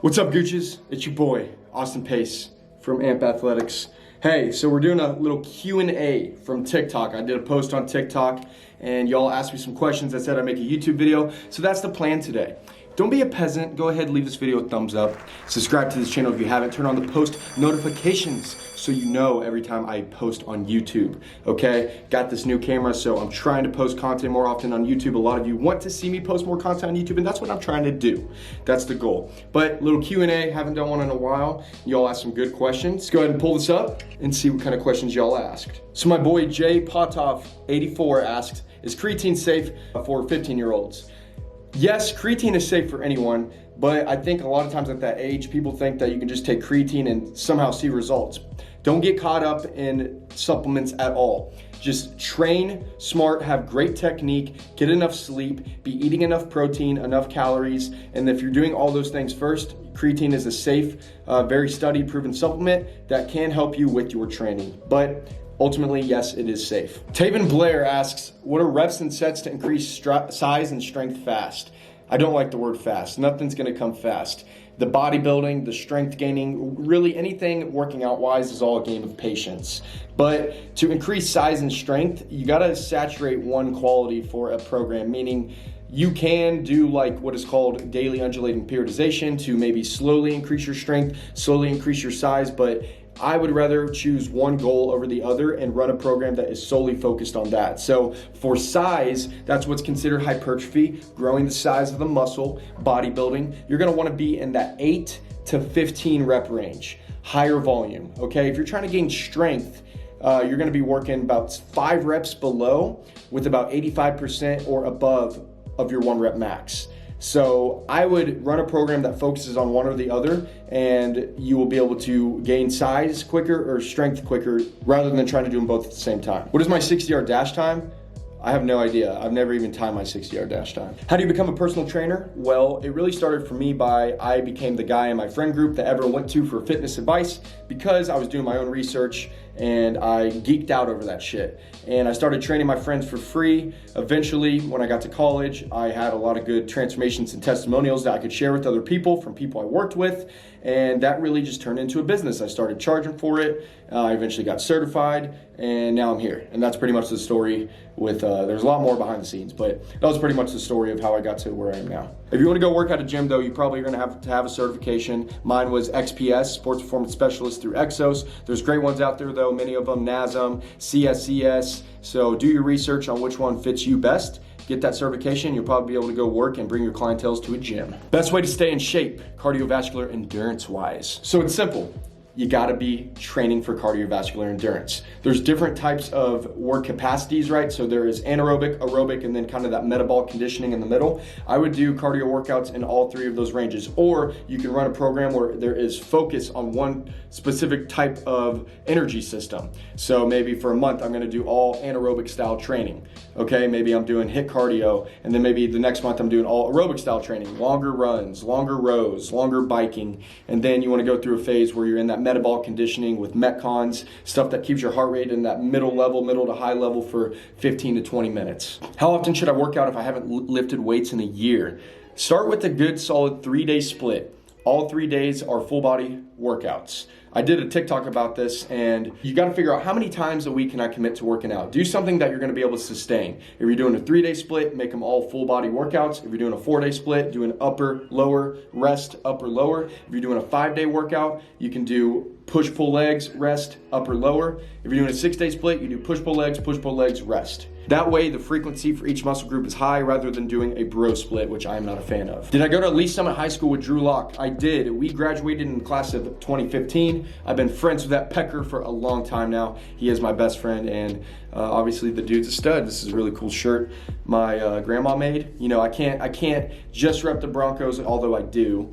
What's up, Gooches? It's your boy, Austin Pace from AMP Athletics. Hey, so we're doing a little Q&A from TikTok. I did a post on TikTok and y'all asked me some questions. I said I'd make a YouTube video, so that's the plan today. Don't be a peasant. Go ahead, leave this video a thumbs up. Subscribe to this channel if you haven't. Turn on the post notifications so you know every time I post on YouTube, okay? Got this new camera, so I'm trying to post content more often on YouTube. A lot of you want to see me post more content on YouTube, and that's what I'm trying to do. That's the goal. But little Q&A, haven't done one in a while. Y'all asked some good questions. Go ahead and pull this up and see what kind of questions y'all asked. So my boy Jay Potov 84 asked, is creatine safe for 15-year-olds? Yes, creatine is safe for anyone, but I think a lot of times at that age, people think that you can just take creatine and somehow see results. Don't get caught up in supplements at all. Just train smart, have great technique, get enough sleep, be eating enough protein, enough calories, and if you're doing all those things first, creatine is a safe, very studied, proven supplement that can help you with your training. But ultimately, yes, it is safe. Taven Blair asks, what are reps and sets to increase size and strength fast? I don't like the word fast. Nothing's gonna come fast. The bodybuilding, the strength gaining, really anything working out wise is all a game of patience. But to increase size and strength, you gotta saturate one quality for a program, meaning you can do like what is called daily undulating periodization to maybe slowly increase your strength, slowly increase your size, but I would rather choose one goal over the other and run a program that is solely focused on that. So for size, that's what's considered hypertrophy, growing the size of the muscle, bodybuilding. You're gonna wanna be in that 8 to 15 rep range, higher volume, okay? If you're trying to gain strength, you're gonna be working about 5 reps below with about 85% or above of your 1 rep max. So I would run a program that focuses on one or the other, and you will be able to gain size quicker or strength quicker rather than trying to do them both at the same time. What is my 60-yard dash time? I have no idea. I've never even timed my 60-yard dash time. How do you become a personal trainer? Well, it really started for me by I became the guy in my friend group that everyone went to for fitness advice because I was doing my own research and I geeked out over that shit. And I started training my friends for free. Eventually, when I got to college, I had a lot of good transformations and testimonials that I could share with other people from people I worked with. And that really just turned into a business. I started charging for it. I eventually got certified and now I'm here. And that's pretty much the story with, there's a lot more behind the scenes, but that was pretty much the story of how I got to where I am now. If you want to go work at a gym though, you probably are going to have a certification. Mine was XPS, Sports Performance Specialist through Exos. There's great ones out there though, many of them NASM, CSCS. So do your research on which one fits you best. Get that certification, you'll probably be able to go work and bring your clientele to a gym. Best way to stay in shape, cardiovascular endurance wise. So it's simple. You gotta be training for cardiovascular endurance. There's different types of work capacities, right? So there is anaerobic, aerobic, and then kind of that metabolic conditioning in the middle. I would do cardio workouts in all 3 of those ranges, or you can run a program where there is focus on one specific type of energy system. So maybe for a month, I'm gonna do all anaerobic style training. Okay, maybe I'm doing HIIT cardio, and then maybe the next month I'm doing all aerobic style training, longer runs, longer rows, longer biking, and then you wanna go through a phase where you're in that metabolic conditioning with metcons, stuff that keeps your heart rate in that middle to high level for 15 to 20 minutes. How often should I work out if I haven't lifted weights in a year? Start with a good solid 3-day split. All 3 days are full body workouts. I did a TikTok about this, and you gotta figure out how many times a week can I commit to working out. Do something that you're gonna be able to sustain. If you're doing a 3-day split, make them all full body workouts. If you're doing a 4-day split, do an upper, lower, rest, upper, lower. If you're doing a 5-day workout, you can do push, pull legs, rest, upper, lower. If you're doing a 6-day split, you do push, pull legs, rest. That way, the frequency for each muscle group is high rather than doing a bro split, which I am not a fan of. Did I go to Lee Summit High School with Drew Locke? I did. We graduated in the class of 2015. I've been friends with that pecker for a long time now. He is my best friend, and obviously the dude's a stud. This is a really cool shirt my grandma made. You know, I can't just rep the Broncos, although I do.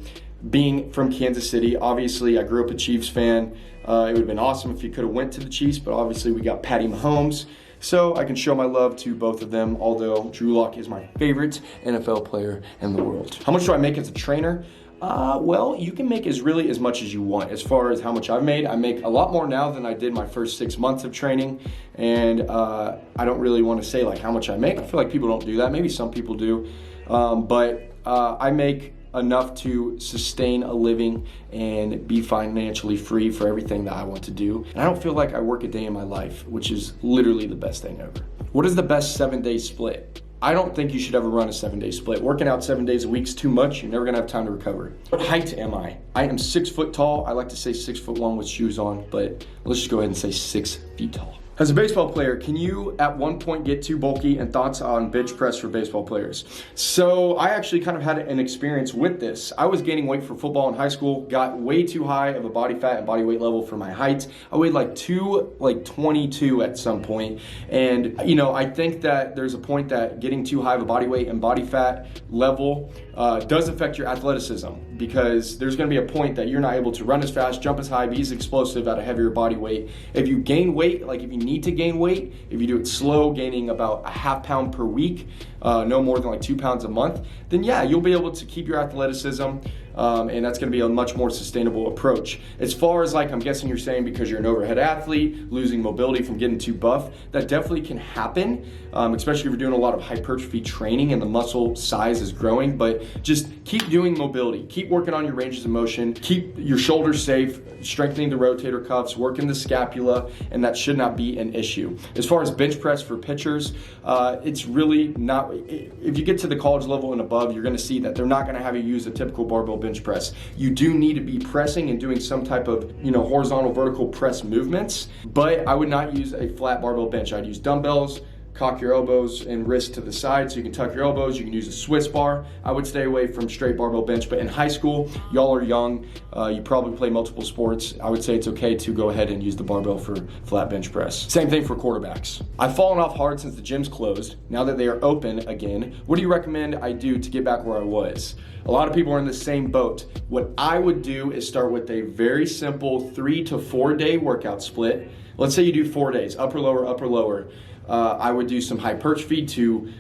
Being from Kansas City, obviously I grew up a Chiefs fan. It would have been awesome if you could have went to the Chiefs, but obviously we got Patty Mahomes. So I can show my love to both of them, although Drew Locke is my favorite NFL player in the world. How much do I make as a trainer? Well, you can make as much as you want. As far as how much I've made, I make a lot more now than I did my first 6 months of training. And I don't really want to say like how much I make. I feel like people don't do that. Maybe some people do. But I make enough to sustain a living and be financially free for everything that I want to do. And I don't feel like I work a day in my life, which is literally the best thing ever. What is the best 7-day split? I don't think you should ever run a 7-day split. Working out 7 days a week is too much. You're never gonna have time to recover. What height am I? I am 6 foot tall. I like to say 6'1" with shoes on, but let's just go ahead and say 6 feet tall. As a baseball player, can you at one point get too bulky, and thoughts on bench press for baseball players? So I actually kind of had an experience with this. I was gaining weight for football in high school, got way too high of a body fat and body weight level for my height. I weighed like 22 at some point. And I think that there's a point that getting too high of a body weight and body fat level does affect your athleticism, because there's gonna be a point that you're not able to run as fast, jump as high, be as explosive at a heavier body weight. If you gain weight, like if you need to gain weight, if you do it slow, gaining about a half pound per week, no more than like 2 pounds a month, then yeah, you'll be able to keep your athleticism, and that's going to be a much more sustainable approach. As far as like, I'm guessing you're saying because you're an overhead athlete, losing mobility from getting too buff, that definitely can happen, especially if you're doing a lot of hypertrophy training and the muscle size is growing. But just keep doing mobility, keep working on your ranges of motion, keep your shoulders safe, strengthening the rotator cuffs, working the scapula, and that should not be an issue. As far as bench press for pitchers, it's really not, if you get to the college level and above, you're gonna see that they're not gonna have you use a typical barbell bench press. You do need to be pressing and doing some type of horizontal vertical press movements, but I would not use a flat barbell bench. I'd use dumbbells, cock your elbows and wrist to the side so you can tuck your elbows. You can use a Swiss bar. I would stay away from straight barbell bench, but in high school, y'all are young, you probably play multiple sports. I would say it's okay to go ahead and use the barbell for flat bench press. Same thing for quarterbacks. I've fallen off hard since the gym's closed. Now that they are open again, what do you recommend I do to get back where I was? A lot of people are in the same boat. What I would do is start with a very simple 3 to 4 day workout split. Let's say you do 4 days, upper, lower, upper, lower. I would do some hypertrophy to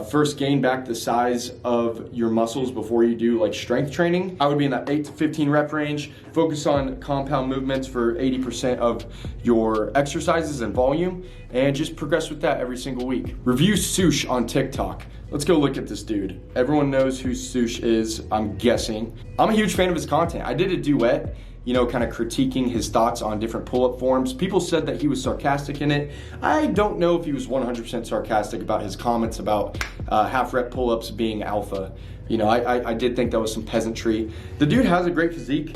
first gain back the size of your muscles before you do like strength training. I would be in that 8 to 15 rep range, focus on compound movements for 80% of your exercises and volume, and just progress with that every single week. Review Sush on TikTok. Let's go look at this dude. Everyone knows who Sush is, I'm guessing. I'm a huge fan of his content. I did a duet, kind of critiquing his thoughts on different pull-up forms. People said that he was sarcastic in it. I don't know if he was 100% sarcastic about his comments about half rep pull-ups being alpha. I did think that was some peasantry. The dude has a great physique.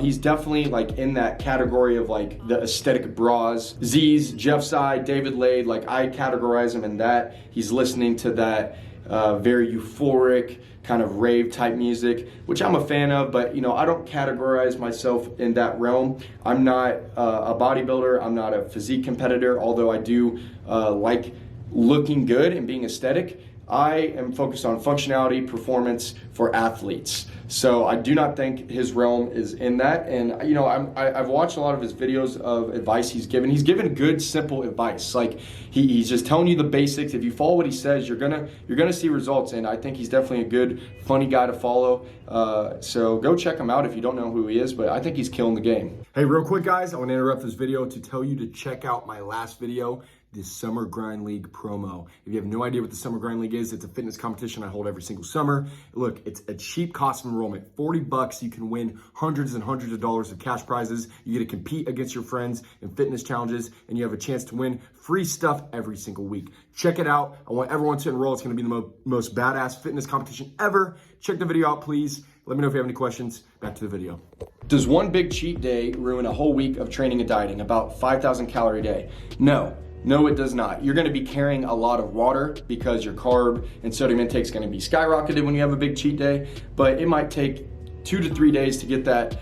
He's definitely like in that category of like the aesthetic bras. Z's, Jeff Side, David Lade, like I categorize him in that. He's listening to that very euphoric kind of rave type music, which I'm a fan of, but I don't categorize myself in that realm. I'm not a bodybuilder, I'm not a physique competitor, although I do like looking good and being aesthetic. I am focused on functionality, performance for athletes. So I do not think his realm is in that. And I've watched a lot of his videos of advice he's given. He's given good, simple advice. Like he's just telling you the basics. If you follow what he says, you're gonna see results. And I think he's definitely a good, funny guy to follow. So go check him out if you don't know who he is. But I think he's killing the game. Hey, real quick, guys, I want to interrupt this video to tell you to check out my last video, the Summer Grind League promo. If you have no idea what the Summer Grind League is, it's a fitness competition I hold every single summer. Look, it's a cheap cost of enrollment, $40. You can win hundreds and hundreds of dollars of cash prizes. You get to compete against your friends in fitness challenges, and you have a chance to win free stuff every single week. Check it out. I want everyone to enroll. It's gonna be the most badass fitness competition ever. Check the video out, please. Let me know if you have any questions. Back to the video. Does one big cheat day ruin a whole week of training and dieting? About 5,000 calorie a day? No, it does not. You're gonna be carrying a lot of water because your carb and sodium intake is gonna be skyrocketed when you have a big cheat day, but it might take 2 to 3 days to get that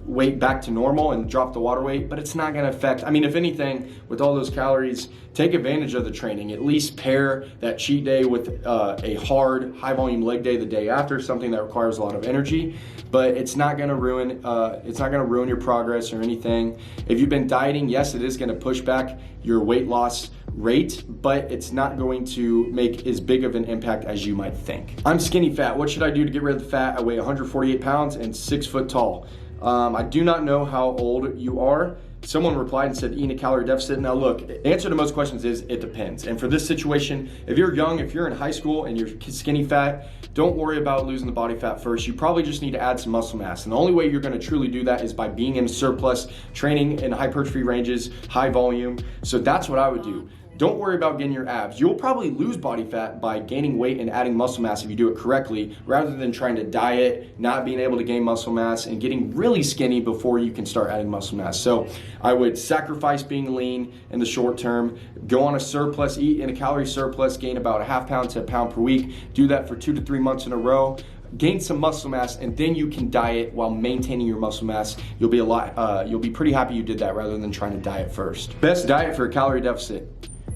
weight back to normal and drop the water weight, but it's not gonna affect, if anything, with all those calories, take advantage of the training. At least pair that cheat day with a hard, high volume leg day the day after, something that requires a lot of energy, but it's not gonna ruin your progress or anything. If you've been dieting, yes, it is gonna push back your weight loss rate, but it's not going to make as big of an impact as you might think. I'm skinny fat. What should I do to get rid of the fat? I weigh 148 pounds and 6 foot tall. I do not know how old you are, someone replied and said eating a calorie deficit. Now look, the answer to most questions is it depends. And for this situation, if you're young, if you're in high school and you're skinny fat, don't worry about losing the body fat first. You probably just need to add some muscle mass. And the only way you're gonna truly do that is by being in surplus, training in hypertrophy ranges, high volume. So that's what I would do. Don't worry about getting your abs. You'll probably lose body fat by gaining weight and adding muscle mass if you do it correctly, rather than trying to diet, not being able to gain muscle mass, and getting really skinny before you can start adding muscle mass. So I would sacrifice being lean in the short term, go on a surplus, eat in a calorie surplus, gain about a ½ pound to a pound per week, do that for 2 to 3 months in a row, gain some muscle mass, and then you can diet while maintaining your muscle mass. You'll be pretty happy you did that rather than trying to diet first. Best diet for a calorie deficit: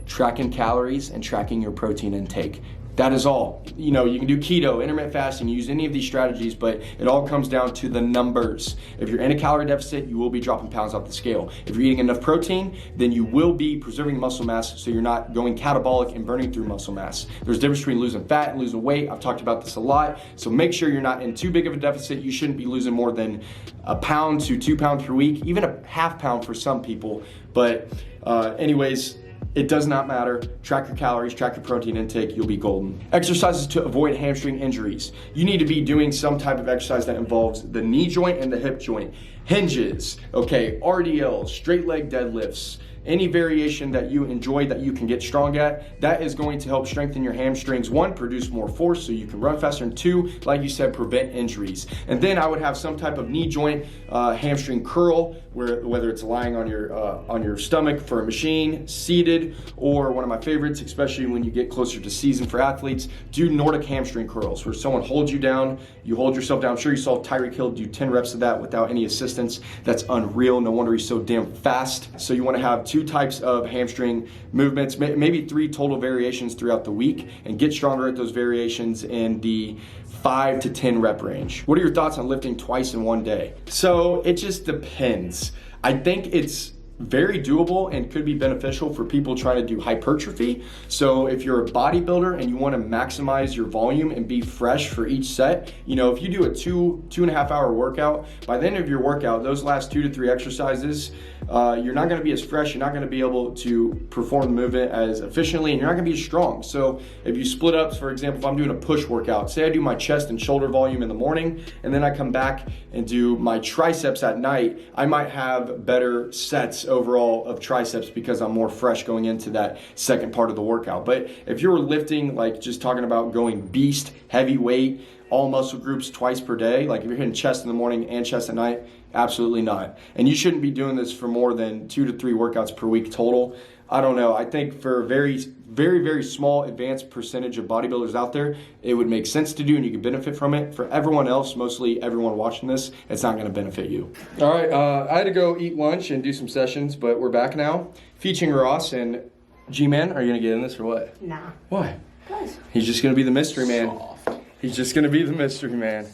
tracking calories and tracking your protein intake. That is all. You know, you can do keto, intermittent fasting, use any of these strategies, but it all comes down to the numbers. If you're in a calorie deficit, you will be dropping pounds off the scale. If you're eating enough protein, then you will be preserving muscle mass, so you're not going catabolic and burning through muscle mass. There's a difference between losing fat and losing weight. I've talked about this a lot, so make sure you're not in too big of a deficit. You shouldn't be losing more than a pound to 2 pounds per week, even a ½ pound for some people. But anyways, it does not matter. Track your calories, track your protein intake, you'll be golden. Exercises to avoid hamstring injuries. You need to be doing some type of exercise that involves the knee joint and the hip joint. Hinges, okay, RDLs, straight leg deadlifts, any variation that you enjoy that you can get strong at, that is going to help strengthen your hamstrings. 1, produce more force so you can run faster, and 2, like you said, prevent injuries. And then I would have some type of knee joint hamstring curl, whether it's lying on your stomach for a machine, seated, or one of my favorites, especially when you get closer to season for athletes, do Nordic hamstring curls, where someone holds you down, you hold yourself down. I'm sure you saw Tyreek Hill do 10 reps of that without any assistance. That's unreal. No wonder he's so damn fast. So you want to have 2 types of hamstring movements, maybe 3 total variations throughout the week, and get stronger at those variations in the 5 to 10 rep range. What are your thoughts on lifting twice in one day? So it just depends. I think it's very doable and could be beneficial for people trying to do hypertrophy. So if you're a bodybuilder and you want to maximize your volume and be fresh for each set, you know, if you do a 2.5 hour workout, by the end of your workout, those last 2 to 3 exercises, you're not going to be as fresh, you're not going to be able to perform the movement as efficiently, and you're not going to be as strong. So if you split up, for example, if I'm doing a push workout, say I do my chest and shoulder volume in the morning, and then I come back and do my triceps at night, I might have better sets overall of triceps because I'm more fresh going into that second part of the workout. But if you're lifting, like just talking about going beast, heavy weight, all muscle groups twice per day, like if you're hitting chest in the morning and chest at night, absolutely not. And you shouldn't be doing this for more than 2 to 3 workouts per week total. I don't know. I think for a very, very small advanced percentage of bodybuilders out there, it would make sense to do and you could benefit from it. For everyone else, mostly everyone watching this, it's not going to benefit you. All right, I had to go eat lunch and do some sessions, but we're back now. Featuring Ross and Gmen. Are you going to get in this or what? Nah. Why? Because. He's just going to be the mystery man. Soft. He's just going to be the mystery man.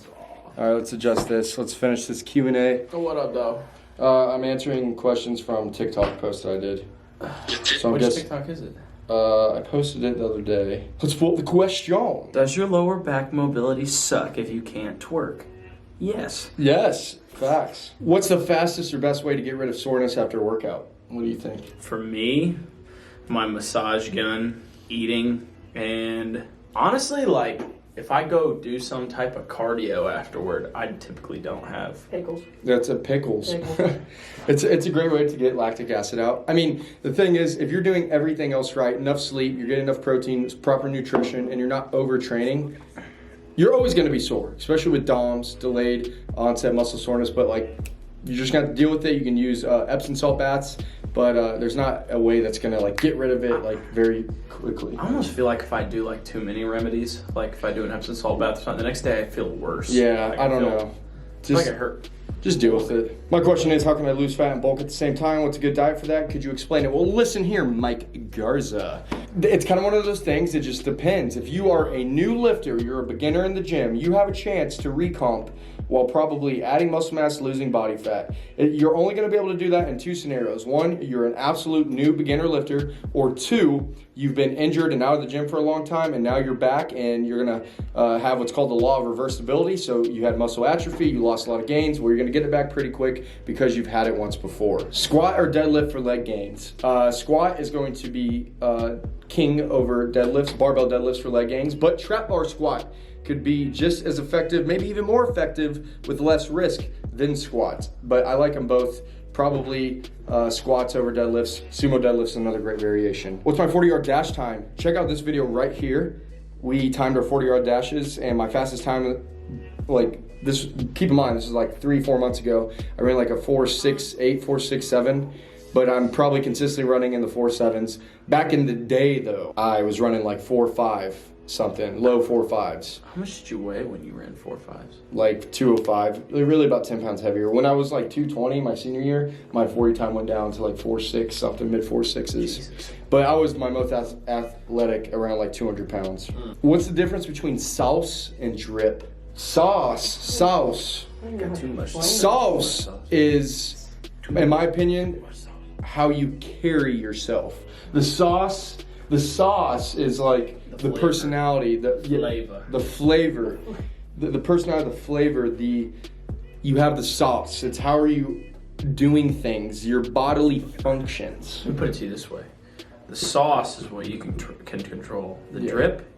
All right, let's adjust this. Let's finish this Q&A. Oh, what up, though? I'm answering questions from TikTok post that I did. So Which TikTok is it? I posted it the other day. Let's pull up the question. Does your lower back mobility suck if you can't twerk? Yes. Yes, facts. What's the fastest or best way to get rid of soreness after a workout? What do you think? For me, my massage gun, eating, and honestly, like, if I go do some type of cardio afterward, I typically don't have. Pickles. That's a pickles. Pickles. It's a great way to get lactic acid out. I mean, the thing is, if you're doing everything else right, enough sleep, you're getting enough protein, proper nutrition, and you're not overtraining, you're always going to be sore, especially with DOMS, delayed onset muscle soreness. But like, you're just going to deal with it. You can use Epsom salt baths, but there's not a way that's going to like get rid of it like very quickly. I almost feel like if I do like too many remedies, like if I do an Epsom salt bath or something, the next day I feel worse. Yeah, like I don't know. Just like it hurt. Just deal with it. My question is, how can I lose fat and bulk at the same time? What's a good diet for that? Could you explain it? Well, listen here, Mike Garza. It's kind of one of those things, it just depends. If you are a new lifter, you're a beginner in the gym, you have a chance to recomp while probably adding muscle mass, losing body fat. You're only going to be able to do that in two scenarios. One, you're an absolute new beginner lifter, or two, you've been injured and out of the gym for a long time, and now you're back and you're going to have what's called the law of reversibility. So you had muscle atrophy, you lost a lot of gains, well, you're going to get it back pretty quick because you've had it once before. Squat or deadlift for leg gains? Squat is going to be king over deadlifts, barbell deadlifts for leg gains, but trap bar squat could be just as effective, maybe even more effective with less risk than squats. But I like them both. Probably squats over deadlifts. Sumo deadlifts is another great variation. What's my 40-yard dash time? Check out this video right here. We timed our 40-yard dashes, and my fastest time, like this, keep in mind, this is like 3-4 months ago. I ran like a 4.68, 4.67, but I'm probably consistently running in the 4.7s. Back in the day though, I was running like 4.5 something, low 4.5s. How much did you weigh when you ran 4.5s? Like 205, really about 10 pounds heavier. When I was like 220 my senior year, my 40 time went down to like 4.6 something, mid 4.6s. Jesus. But I was my most athletic around like 200 pounds. What's the difference between sauce and drip? Sauce Got too much. Sauce is, in my opinion, how you carry yourself. The sauce is like the personality, the flavor, the personality, the flavor, you have the sauce. It's how are you doing things, your bodily functions. Let me put it to you this way. The sauce is what you can control. The drip,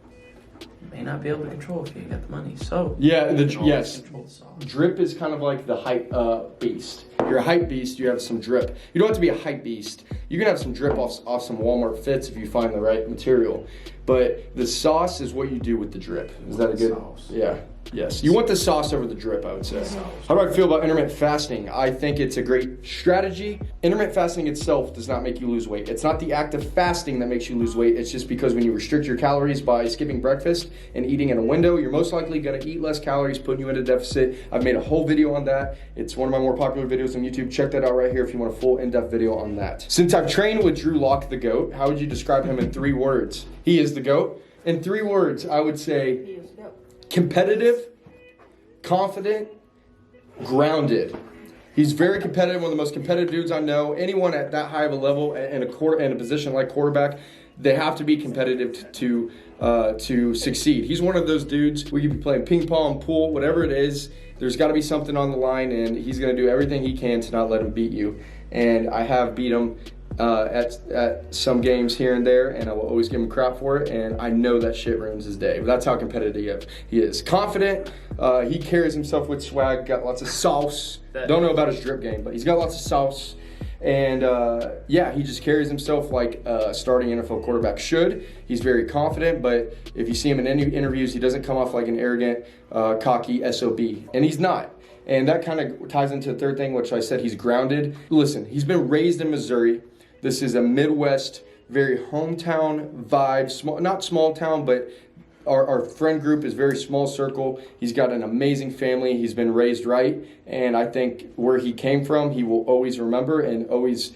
you may not be able to control if you ain't got the money. So yeah, yes, control the sauce. Drip is kind of like the hype beast. You're a hype beast, you have some drip. You don't have to be a hype beast. You can have some drip off some Walmart fits if you find the right material. But the sauce is what you do with the drip. Is that a good? Sauce. Yeah. Yes. You want the sauce over the drip, I would say. How do I feel about intermittent fasting? I think it's a great strategy. Intermittent fasting itself does not make you lose weight. It's not the act of fasting that makes you lose weight. It's just because when you restrict your calories by skipping breakfast and eating in a window, you're most likely going to eat less calories, putting you in a deficit. I've made a whole video on that. It's one of my more popular videos on YouTube. Check that out right here if you want a full in-depth video on that. Since I've trained with Drew Locke, the GOAT, how would you describe him in 3 words? He is the GOAT. In 3 words, I would say competitive, confident, grounded. He's very competitive, one of the most competitive dudes I know. Anyone at that high of a level in a position like quarterback, they have to be competitive to succeed. He's one of those dudes. We could be playing ping pong, pool, whatever it is. There's got to be something on the line, and he's going to do everything he can to not let him beat you. And I have beat him at some games here and there, and I will always give him crap for it, and I know that shit ruins his day. But that's how competitive he is. Confident, he carries himself with swag, got lots of sauce. Don't know about his drip game, but he's got lots of sauce. And yeah, he just carries himself like a starting NFL quarterback should. He's very confident, but if you see him in any interviews, he doesn't come off like an arrogant, cocky SOB, and he's not. And that kind of ties into the third thing, which I said he's grounded. Listen, he's been raised in Missouri. This is a Midwest, very hometown vibe, not small town, but our friend group is very small circle. He's got an amazing family. He's been raised right. And I think where he came from, he will always remember and always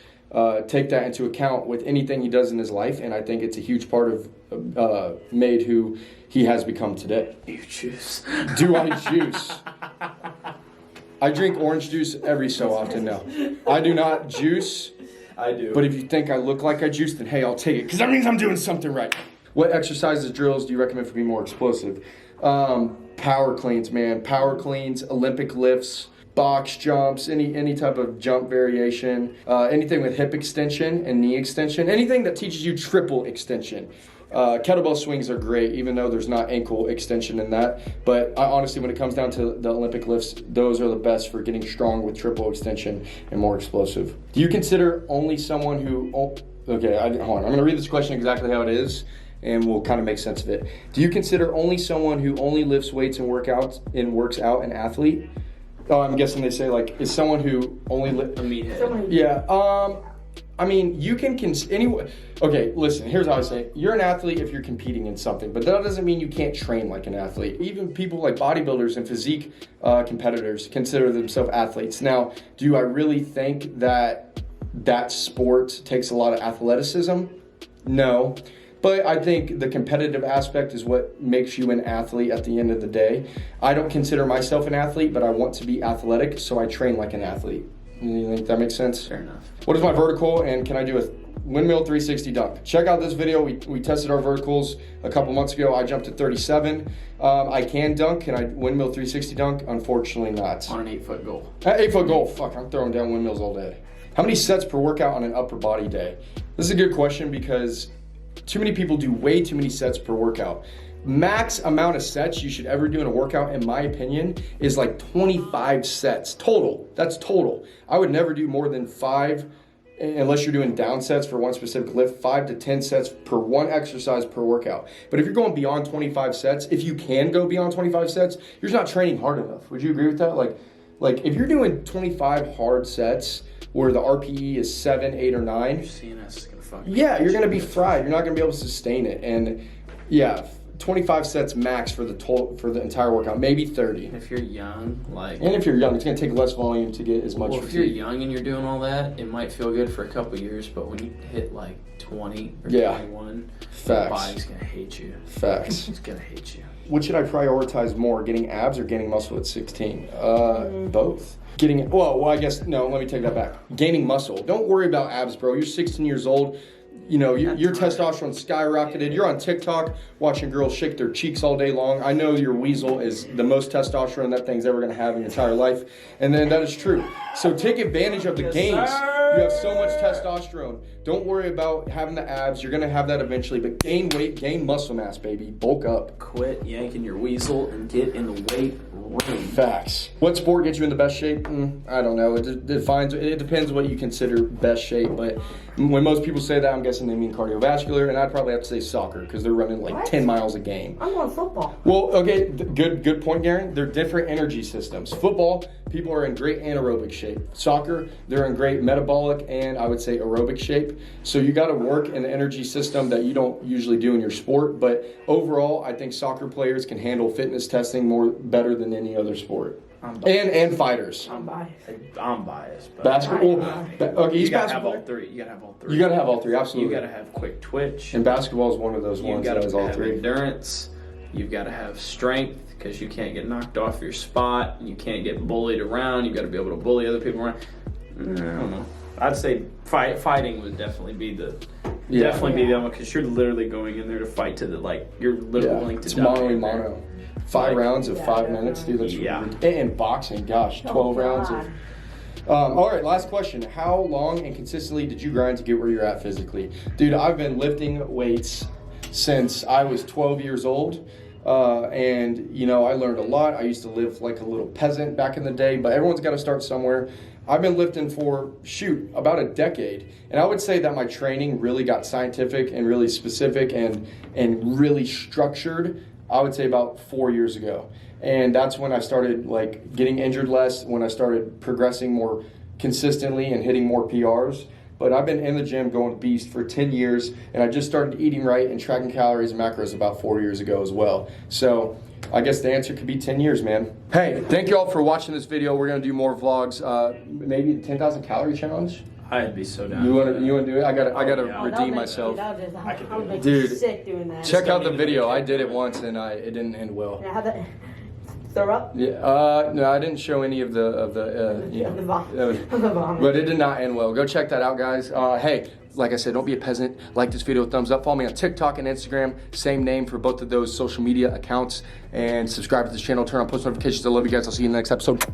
take that into account with anything he does in his life. And I think it's a huge part of made who he has become today. You juice. Do I juice? I drink orange juice every so often now. I do not juice. I do. But if you think I look like I juice, then hey, I'll take it, because that means I'm doing something right. What exercises, drills do you recommend for being more explosive? Power cleans, man. Power cleans, Olympic lifts, box jumps, any type of jump variation, anything with hip extension and knee extension, anything that teaches you triple extension. Kettlebell swings are great, even though there's not ankle extension in that. But honestly, when it comes down to the Olympic lifts, those are the best for getting strong with triple extension and more explosive. Do you consider only someone who... Okay, hold on. I'm going to read this question exactly how it is, and we'll kind of make sense of it. Do you consider only someone who only lifts weights and works out an athlete? Oh, I'm guessing they say, like, is someone who only... Yeah, I mean, you can okay, listen, here's how I say it. You're an athlete if you're competing in something, but that doesn't mean you can't train like an athlete. Even people like bodybuilders and physique competitors consider themselves athletes. Now, do I really think that sport takes a lot of athleticism? No. But I think the competitive aspect is what makes you an athlete at the end of the day. I don't consider myself an athlete, but I want to be athletic, so I train like an athlete. You think that makes sense? Fair enough. What is my vertical, and can I do a windmill 360 dunk? Check out this video. We tested our verticals a couple months ago. I jumped to 37. I can dunk. Can I windmill 360 dunk? Unfortunately not. On an 8-foot goal. 8-foot goal. Fuck, I'm throwing down windmills all day. How many sets per workout on an upper body day? This is a good question because too many people do way too many sets per workout. Max amount of sets you should ever do in a workout, in my opinion, is like 25 sets total. That's total. I would never do more than 5, unless you're doing down sets for one specific lift, 5 to 10 sets per one exercise per workout. But if you're going beyond 25 sets, if you can go beyond 25 sets, you're just not training hard enough. Would you agree with that? Like if you're doing 25 hard sets where the RPE is 7, 8, or 9, Your CNS is gonna fuck. yeah, you're gonna be fried. You're not gonna be able to sustain it. And yeah, 25 sets max for the entire workout, maybe 30. If you're young, And if you're young, it's gonna take less volume to get as much. well, if you're young and you're doing all that, it might feel good for a couple years, but when you hit like 20 or 21, your body's gonna hate you. Facts. It's gonna hate you. What should I prioritize more, getting abs or gaining muscle at 16? Both. Well, I guess, no, let me take that back. Gaining muscle. Don't worry about abs, bro. You're 16 years old. You know, your testosterone skyrocketed. You're on TikTok watching girls shake their cheeks all day long. I know your weasel is the most testosterone that thing's ever going to have in your entire life. And then that is true. So take advantage of the gains. You have so much testosterone. Don't worry about having the abs. You're going to have that eventually. But gain weight, gain muscle mass, baby. Bulk up. Quit yanking your weasel and get in the weight room. Facts. What sport gets you in the best shape? I don't know. It depends what you consider best shape. But when most people say that, I'm guessing they mean cardiovascular. And I'd probably have to say soccer because they're running like 10 miles a game. I'm going football. Well, okay, good point, Garen. They're different energy systems. Football, people are in great anaerobic shape. Soccer, they're in great metabolic and I would say aerobic shape. So you got to work an energy system that you don't usually do in your sport. But overall, I think soccer players can handle fitness testing better than any other sport. And fighters. I'm biased. But Basketball. Okay, you gotta have all three. You gotta have all three. You gotta have all three, absolutely. You gotta have quick twitch. And basketball is one of those ones that has all three. Endurance. You've got to have strength because you can't get knocked off your spot. You can't get bullied around. You've got to be able to bully other people around. I don't know. I'd say fighting would definitely be the one because you're literally going in there to fight to you're literally willing to die. It's mono. 5 rounds of 5 minutes, dude. That's and boxing, gosh, 12 rounds of. All right, last question. How long and consistently did you grind to get where you're at physically? Dude, I've been lifting weights since I was 12 years old. And, you know, I learned a lot. I used to live like a little peasant back in the day, but everyone's got to start somewhere. I've been lifting for, about a decade. And I would say that my training really got scientific and really specific and really structured, I would say about 4 years ago. And that's when I started getting injured less, when I started progressing more consistently and hitting more PRs. But I've been in the gym going beast for 10 years, and I just started eating right and tracking calories and macros about 4 years ago as well. So I guess the answer could be 10 years, man. Hey, thank you all for watching this video. We're going to do more vlogs. Maybe the 10,000 calorie challenge? I'd be so down. You want to do it? I gotta redeem myself. Dude, sick doing that. Check out the video. I did it once, and it didn't end well. Throw up? Yeah. No, I didn't show any of the vomit. But it did not end well. Go check that out, guys. Hey, like I said, don't be a peasant. Like this video, thumbs up. Follow me on TikTok and Instagram. Same name for both of those social media accounts. And subscribe to this channel. Turn on post notifications. I love you guys. I'll see you in the next episode.